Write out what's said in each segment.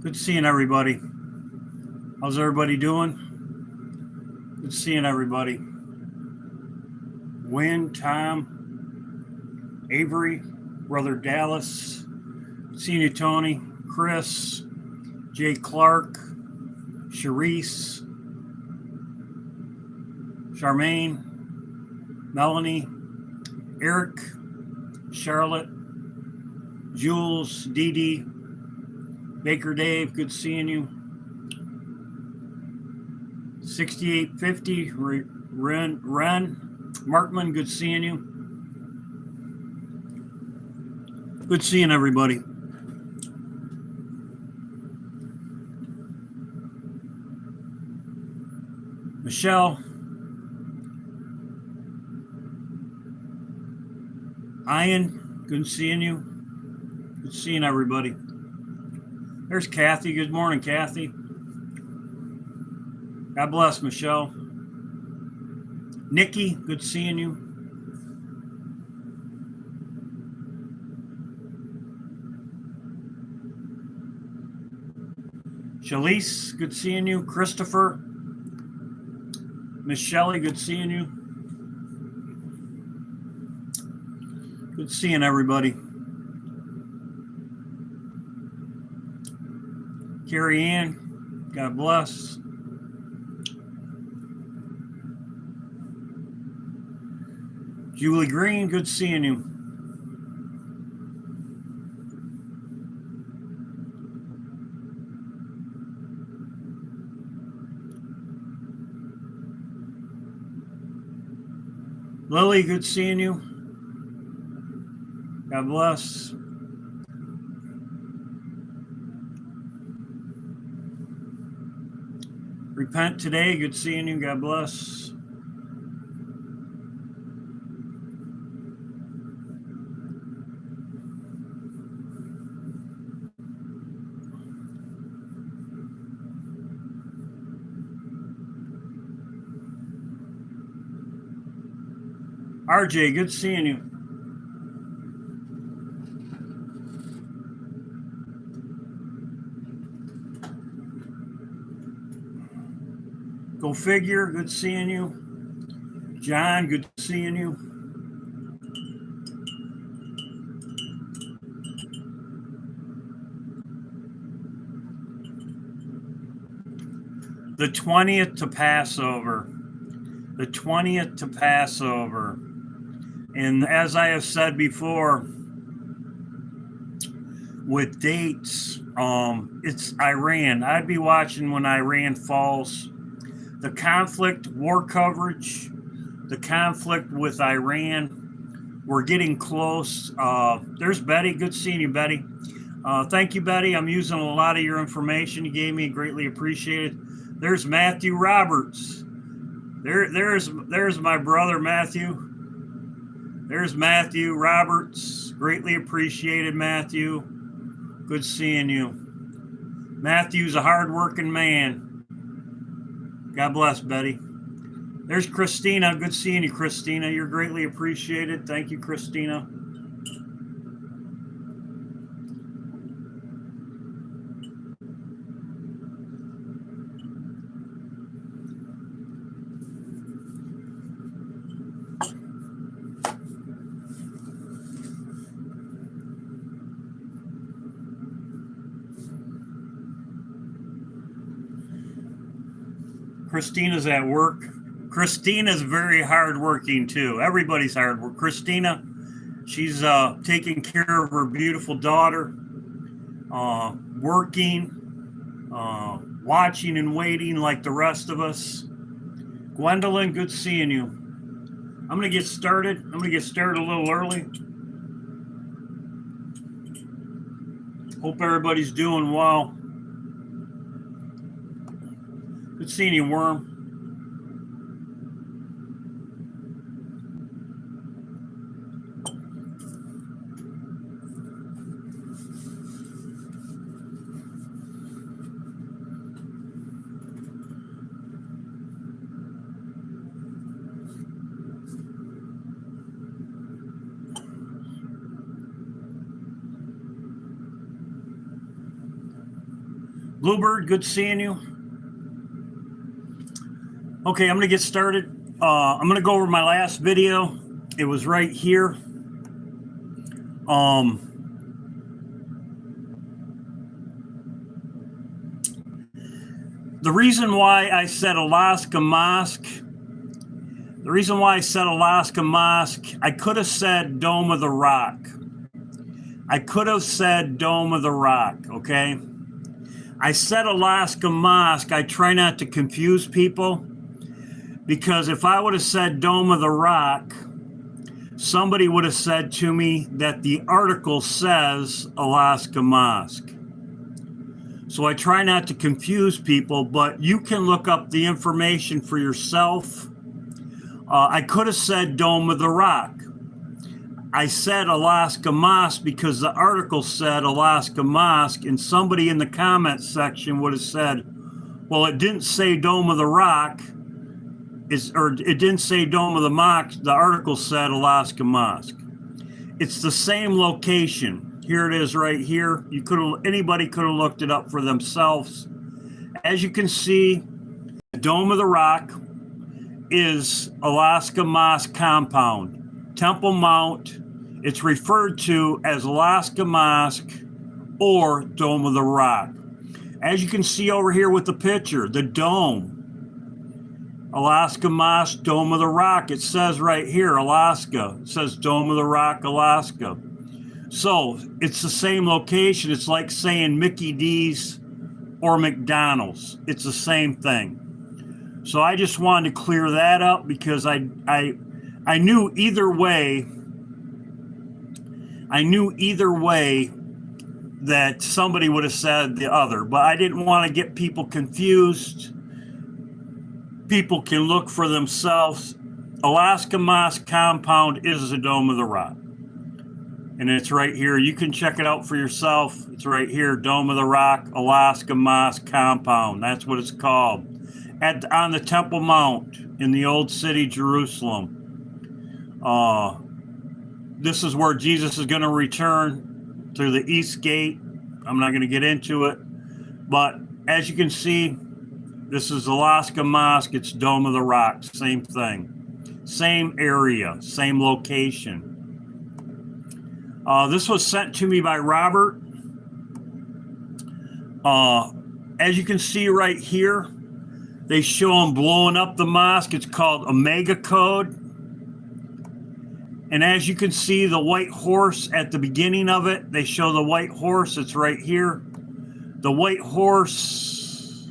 Good seeing everybody. How's everybody doing? Good seeing everybody. Wynn, Tom, Avery, Brother Dallas, seeing you, Tony, Chris, Jay Clark, Sharice, Charmaine, Melanie, Eric, Charlotte, Jules, Dee Dee, Baker Dave, good seeing you. 6850, Ren, Markman, good seeing you. Good seeing everybody. Michelle, Ian, good seeing you. Good seeing everybody. There's Kathy. Good morning, Kathy. God bless, Michelle. Nikki, good seeing you. Shalise, good seeing you. Christopher, Miss Shelley, good seeing you. Good seeing everybody. Carrie Ann, God bless. Julie Green, good seeing you. Lily, good seeing you. God bless. Repent today, good seeing you. God bless. RJ, good seeing you. Go figure, good seeing you. John, good seeing you. The 20th to Passover. The 20th to Passover. And as I have said before, with dates, it's Iran. I'd be watching when Iran falls. The conflict, war coverage, the conflict with Iran, we're getting close. There's Betty. Good seeing you, Betty. Thank you, Betty. I'm using a lot of your information you gave me. Greatly appreciated. There's Matthew Roberts. There's my brother, Matthew. There's Matthew Roberts. Greatly appreciated, Matthew. Good seeing you. Matthew's a hardworking man. God bless, Betty. There's Christina. Good seeing you, Christina. You're greatly appreciated. Thank you, Christina. Christina's at work. Christina's very hardworking too. Everybody's hard work. Christina, she's taking care of her beautiful daughter, working, watching and waiting like the rest of us. Gwendolyn, good seeing you. I'm going to get started. I'm going to get started a little early. Hope everybody's doing well. Good seeing you, Worm. Bluebird, good seeing you. Okay, I'm going to get started. I'm going to go over my last video. It was right here. The reason why I said Alaska Mosque, I could have said Dome of the Rock. Okay? I said Alaska Mosque. I try not to confuse people, because if I would have said Dome of the Rock, somebody would have said to me that the article says Alaska Mosque. So I try not to confuse people, but you can look up the information for yourself. I could have said Dome of the Rock. I said Alaska Mosque because the article said Alaska Mosque, and somebody in the comment section would have said, well, it didn't say Dome of the Rock, or it didn't say Dome of the Mosque, the article said Alaska Mosque. It's the same location. Here it is right here. Anybody could have looked it up for themselves. As you can see, the Dome of the Rock is Alaska Mosque compound. Temple Mount, it's referred to as Alaska Mosque or Dome of the Rock. As you can see over here with the picture, the dome, Alaska Mosque, Dome of the Rock. It says right here, Alaska. It says Dome of the Rock, Alaska. So it's the same location. It's like saying Mickey D's or McDonald's. It's the same thing. So I just wanted to clear that up, because I knew either way. That somebody would have said the other, but I didn't want to get people confused. People can look for themselves. Alaska Mosque compound is the Dome of the Rock. And it's right here. You can check it out for yourself. It's right here, Dome of the Rock, Alaska Mosque compound. That's what it's called. On the Temple Mount in the Old City, Jerusalem. This is where Jesus is going to return through the East Gate. I'm not going to get into it. But as you can see, this is Alaska Mosque. It's Dome of the Rock. Same thing. Same area. Same location. This was sent to me by Robert. As you can see right here, they show him blowing up the mosque. It's called Omega Code. And as you can see, the white horse at the beginning of it, they show the white horse. It's right here. The white horse,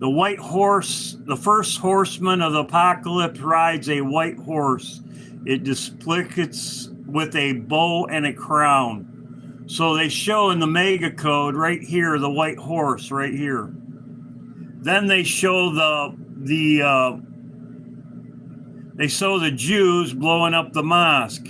the first horseman of the apocalypse rides a white horse. It displays with a bow and a crown. So they show in the mega code right here, the white horse right here. Then they show the Jews blowing up the mosque.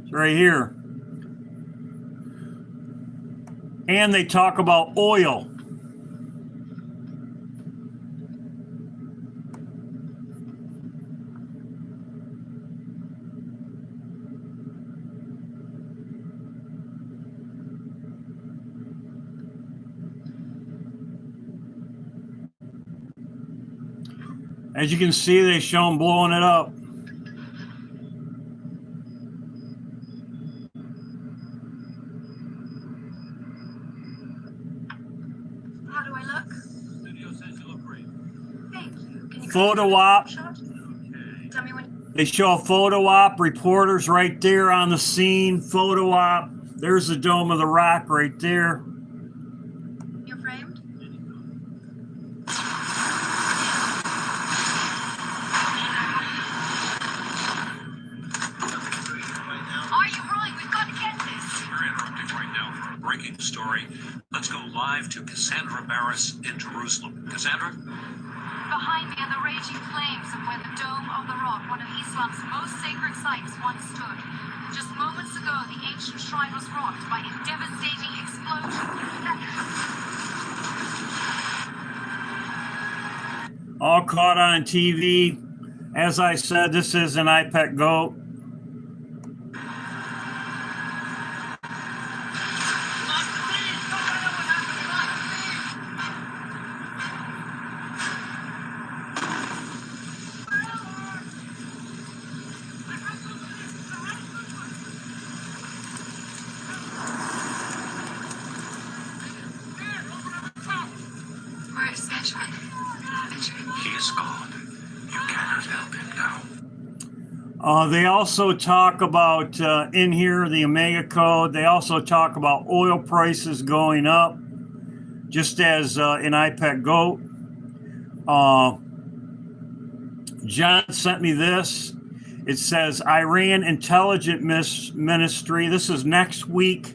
It's right here. And they talk about oil. As you can see, they show them blowing it up. How do I look? Studio says you look great. Thank you. Can you photo op. Okay. Tell me when. They show a photo op. Reporters right there on the scene. Photo op. There's the Dome of the Rock right there. You're framed? Are you rolling? We've got to get this. We're interrupting right now for a breaking story. Let's go live to Cassandra Barris in Jerusalem. Cassandra? Behind me are the raging flames of where the Dome of the Rock, one of Islam's most sacred sites, once stood. Just moments ago, the ancient shrine was rocked by a devastating explosion. All caught on TV. As I said, this is an IPEC GOAT. Where's Benjamin? Benjamin. He is gone. You cannot help him now. They also talk about, in here, the Omega Code, they also talk about oil prices going up, just as in IPEC GOAT. John sent me this. It says Iran Intelligence Ministry. This is next week.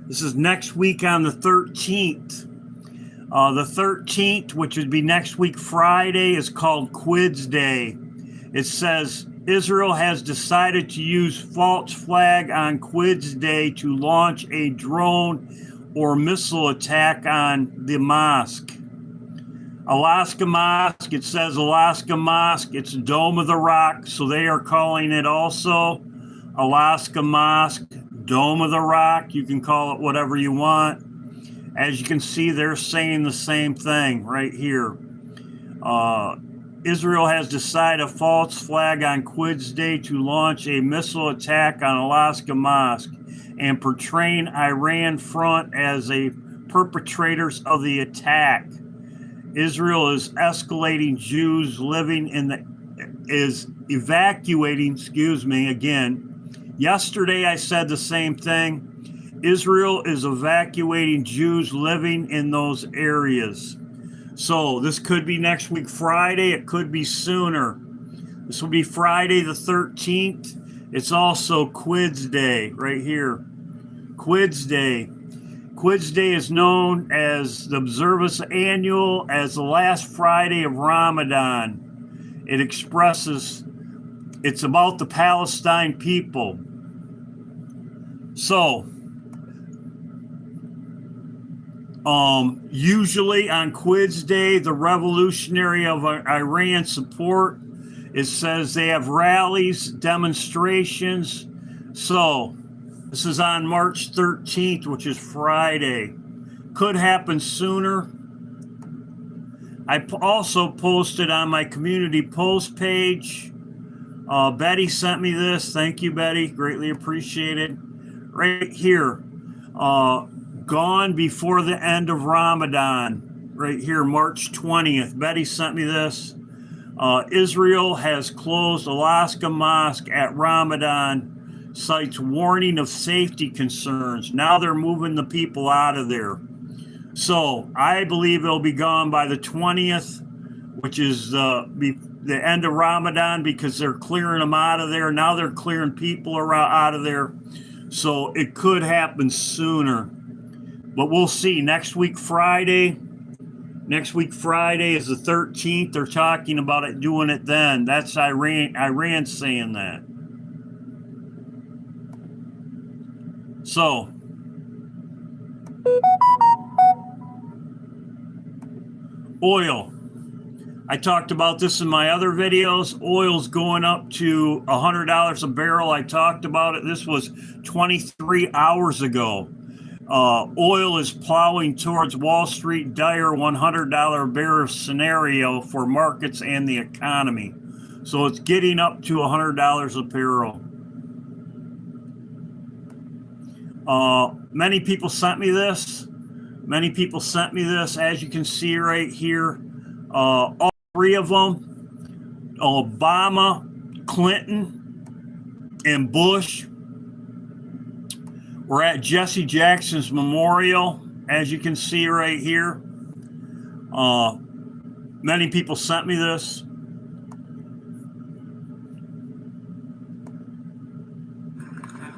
This is next week on the 13th. The 13th, which would be next week Friday, is called Quids Day. It says Israel has decided to use false flag on Quids Day to launch a drone or missile attack on the mosque. Alaska Mosque, it says Alaska Mosque, it's Dome of the Rock, so they are calling it also Alaska Mosque, Dome of the Rock. You can call it whatever you want. As you can see, they're saying the same thing right here. Israel has decided a false flag on Quids Day to launch a missile attack on Alaska Mosque and portraying Iran front as a perpetrators of the attack. Israel is escalating Jews living evacuating, again. Yesterday I said the same thing. Israel is evacuating Jews living in those areas. So this could be next week Friday. It could be sooner. This will be Friday the 13th. It's also Quids Day right here. Quids Day. Quids Day is known as the observance annual as the last Friday of Ramadan. It's about the Palestine people. So, usually on Quids Day, the Revolutionary of Iran support, it says they have rallies, demonstrations. So, this is on March 13th, which is Friday. Could happen sooner. I also posted on my community post page. Betty sent me this. Thank you, Betty. Greatly appreciated. Right here. Gone before the end of Ramadan. Right here, March 20th. Betty sent me this. Israel has closed Alaska Mosque at Ramadan. Cites warning of safety concerns. Now they're moving the people out of there. So I believe it'll be gone by the 20th, which is the end of Ramadan, because they're clearing them out of there. Now they're clearing people out of there. So it could happen sooner. But we'll see. Next week Friday is the 13th. They're talking about it, doing it then. That's Iran saying that. So, oil. I talked about this in my other videos. Oil's going up to $100 a barrel. I talked about it. This was 23 hours ago. Oil is plowing towards Wall Street dire $100 a barrel scenario for markets and the economy. So it's getting up to $100 a barrel. Many people sent me this. As you can see right here, all three of them, Obama, Clinton, and Bush, were at Jesse Jackson's memorial, as you can see right here. Many people sent me this.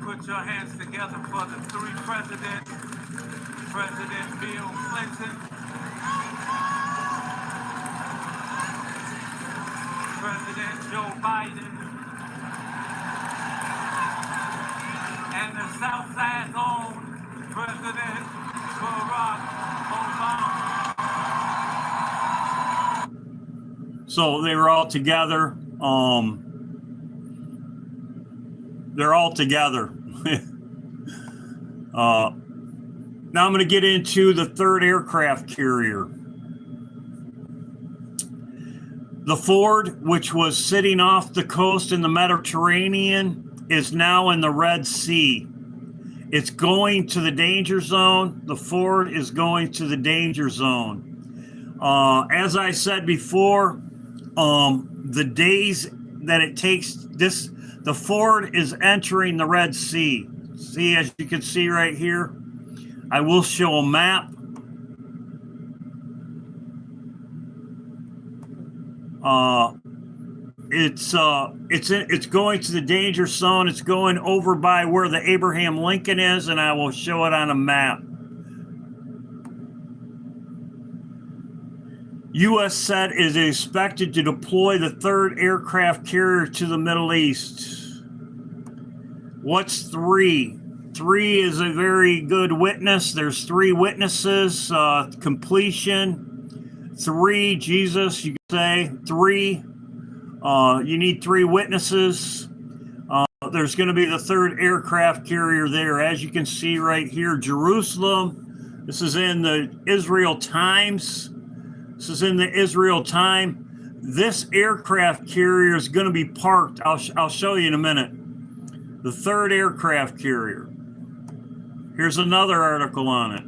Put your hands together for the three presidents. President Bill Clinton, President Joe Biden, and the Southside's own President Barack Obama. So they were all together. They're all together. Now I'm going to get into the third aircraft carrier. The Ford, which was sitting off the coast in the Mediterranean, is now in the Red Sea. It's going to the danger zone. The Ford is going to the danger zone. As I said before, the days that it takes the Ford is entering the Red Sea. See, as you can see right here, I will show a map. It's going to the danger zone. It's going over by where the Abraham Lincoln is, and I will show it on a map. U.S. said is expected to deploy the third aircraft carrier to the Middle East. What's three? Three is a very good witness. There's three witnesses. Completion. Three, Jesus, you could say. Three. You need three witnesses. There's going to be the third aircraft carrier there. As you can see right here, Jerusalem. This is in the Israel Times. This is in the Israel Time. This aircraft carrier is going to be parked. I'll show you in a minute. The third aircraft carrier. Here's another article on it.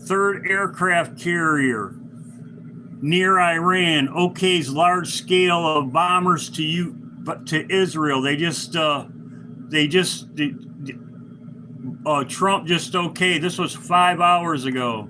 Third aircraft carrier near Iran okays large scale of bombers to Israel. Trump just okayed. This was 5 hours ago.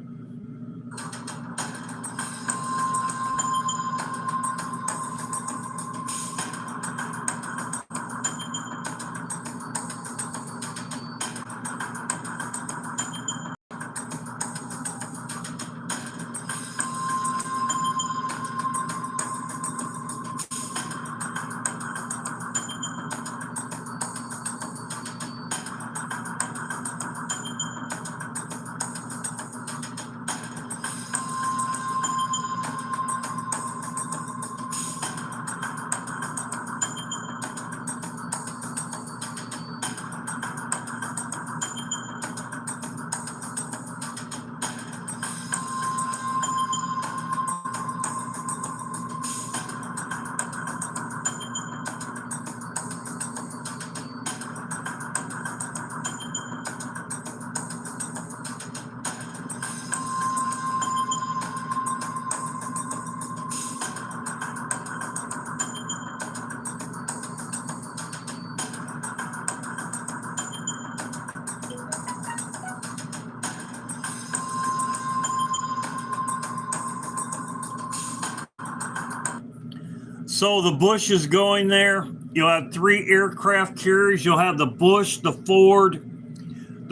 So the Bush is going there. You'll have three aircraft carriers. You'll have the Bush, the Ford, and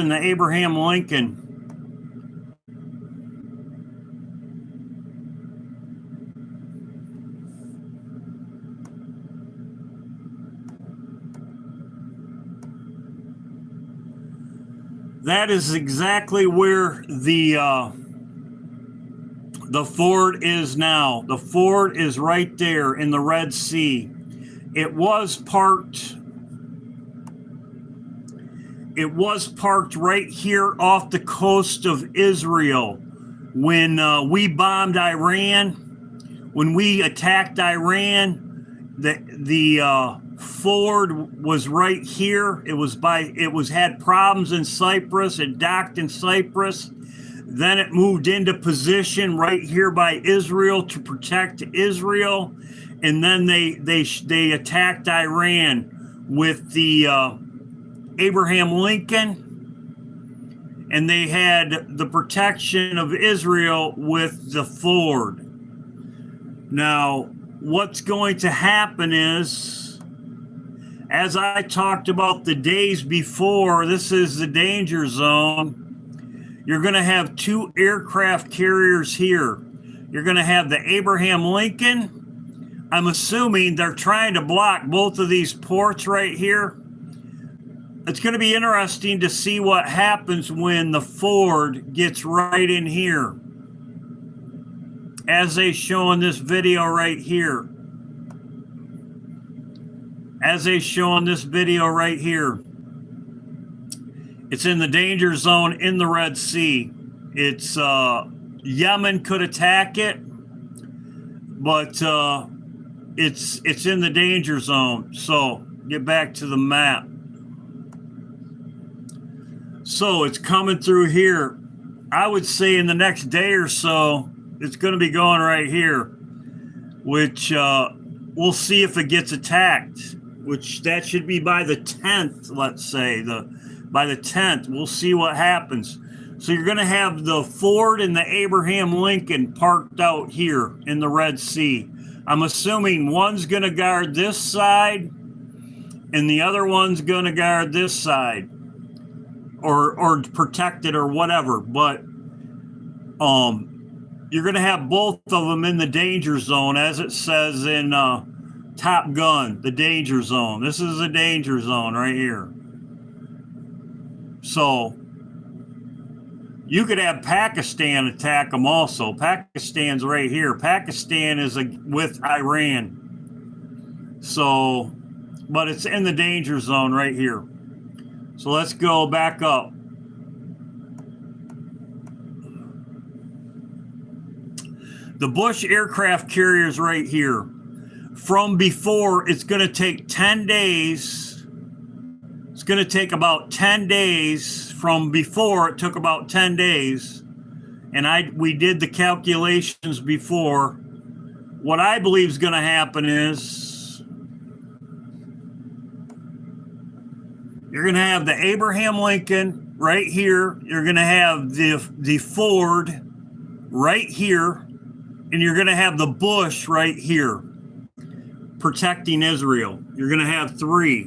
the Abraham Lincoln. That is exactly where the Ford is now. The Ford is right there in the Red Sea. It was parked right here off the coast of Israel. When we bombed Iran, when we attacked Iran, the Ford was right here. It had problems in Cyprus. It docked in Cyprus. Then it moved into position right here by Israel to protect Israel, and then they attacked Iran with the Abraham Lincoln, and they had the protection of Israel with the Ford. Now, what's going to happen is, as I talked about the days before, this is the danger zone. You're going to have two aircraft carriers here. You're going to have the Abraham Lincoln. I'm assuming they're trying to block both of these ports right here. It's going to be interesting to see what happens when the Ford gets right in here, as they show in this video right here. as they show in this video right here, it's in the danger zone in the Red Sea. It's Yemen could attack it, but it's in the danger zone. So get back to the map. So it's coming through here. I would say in the next day or so, it's going to be going right here, which we'll see if it gets attacked, which that should be by the 10th, let's say. By the 10th, we'll see what happens. So you're going to have the Ford and the Abraham Lincoln parked out here in the Red Sea. I'm assuming one's going to guard this side and the other one's going to guard this side or protect it or whatever. But you're going to have both of them in the danger zone, as it says in Top Gun, the danger zone. This is the danger zone right here. So you could have Pakistan attack them also. Pakistan's right here. Pakistan is with Iran. So, but it's in the danger zone right here. So let's go back up. The Bush aircraft carriers right here. From before, it's going to take 10 days. It's going to take about 10 days. From before, it took about 10 days. And we did the calculations before. What I believe is going to happen is you're going to have the Abraham Lincoln right here. You're going to have the Ford right here. And you're going to have the Bush right here protecting Israel. You're going to have three,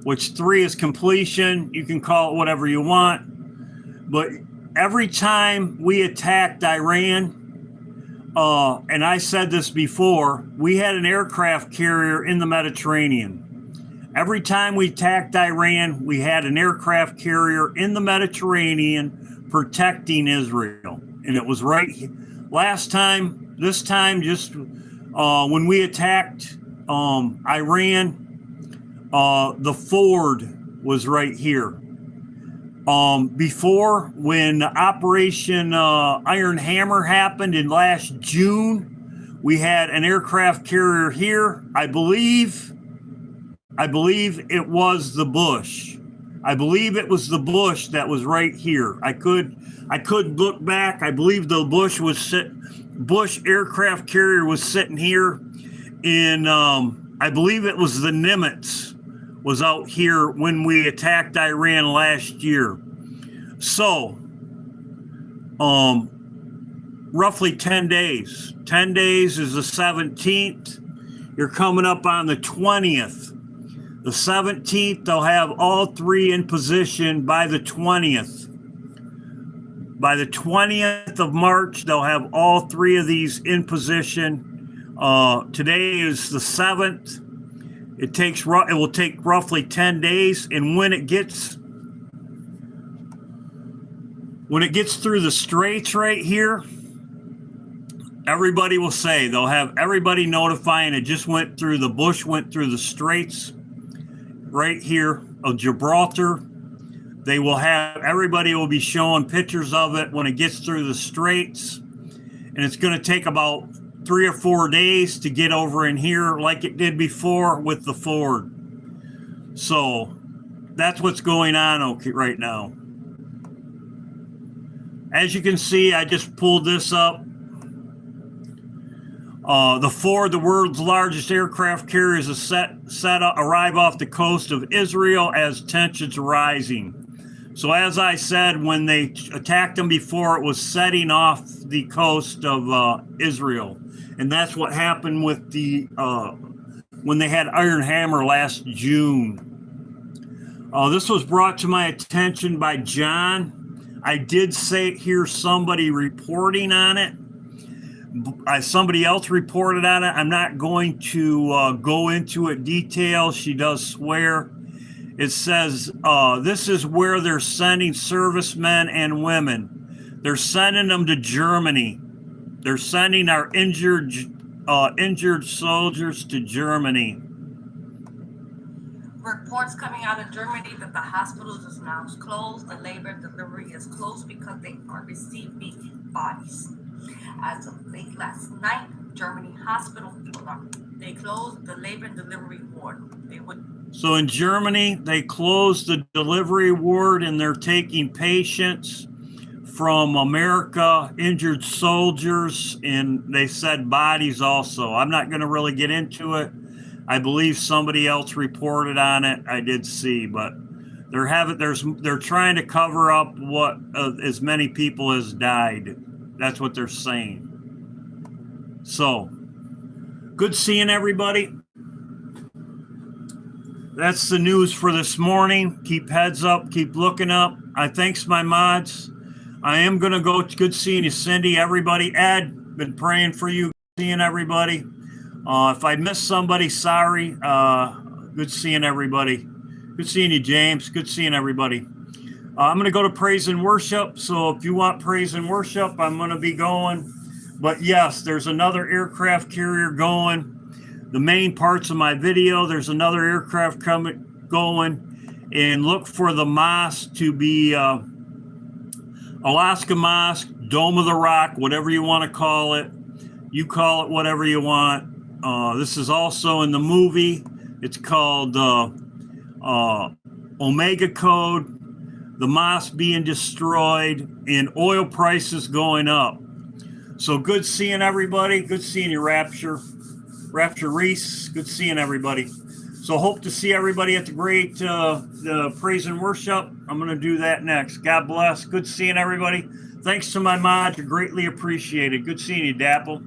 which three is completion. You can call it whatever you want. But every time we attacked Iran, and I said this before, we had an aircraft carrier in the Mediterranean. Every time we attacked Iran, we had an aircraft carrier in the Mediterranean protecting Israel. And it was right last time, this time, just when we attacked Iran, the Ford was right here. Before, when Operation Iron Hammer happened in last June, we had an aircraft carrier here. I believe it was the Bush. I believe it was the Bush that was right here. I could look back. I believe the Bush aircraft carrier was sitting here in, I believe it was the Nimitz was out here when we attacked Iran last year. So, roughly 10 days. 10 days is the 17th. You're coming up on the 20th. The 17th, they'll have all three in position by the 20th. By the 20th of March, they'll have all three of these in position. Today is the 7th. It will take roughly 10 days, and when it gets through the straits right here, everybody will say, they'll have everybody notifying it just went through, the Bush went through the straits right here of Gibraltar. They will have, everybody will be showing pictures of it when it gets through the straits. And it's going to take about 3 or 4 days to get over in here like it did before with the Ford. So that's what's going on right now. As you can see, I just pulled this up. The Ford, the world's largest aircraft carrier, is arrive off the coast of Israel as tensions are rising. So as I said, when they attacked them before, it was setting off the coast of Israel. And that's what happened with the when they had Iron Hammer last June. This was brought to my attention by John. I did hear somebody reporting on it. Somebody else reported on it. I'm not going to go into it detail. She does swear. It says, this is where they're sending servicemen and women. They're sending them to Germany. They're sending our injured soldiers to Germany. reports coming out of Germany that the hospitals is now closed. The labor and delivery is closed because they are receiving bodies. As of late last night, Germany hospital they closed the labor and delivery ward. So in Germany, they closed the delivery ward and they're taking patients from America, injured soldiers, and they said bodies also. I'm not going to really get into it. I believe somebody else reported on it. I did see, but they're trying to cover up what as many people as died. That's what they're saying. So, good seeing everybody. That's the news for this morning. Keep heads up, keep looking up. I thanks my mods. I am going to go. Good seeing you, Cindy, everybody. Ed, been praying for you. Seeing everybody. If I missed somebody, sorry. Good seeing everybody. Good seeing you, James. Good seeing everybody. I'm going to go to praise and worship. So if you want praise and worship, I'm going to be going. But yes, there's another aircraft carrier going. The main parts of my video, there's another aircraft going. And look for the mosque to be Alaska Mosque, Dome of the Rock, whatever you want to call it. You call it whatever you want. This is also in the movie. It's called Omega Code. The mosque being destroyed and oil prices going up. So good seeing everybody. Good seeing you, Rapture Reese. Good seeing everybody. So hope to see everybody at the great the praise and worship. I'm going to do that next. God bless. Good seeing everybody. Thanks to my mods. Greatly appreciated. Good seeing you, Dapple.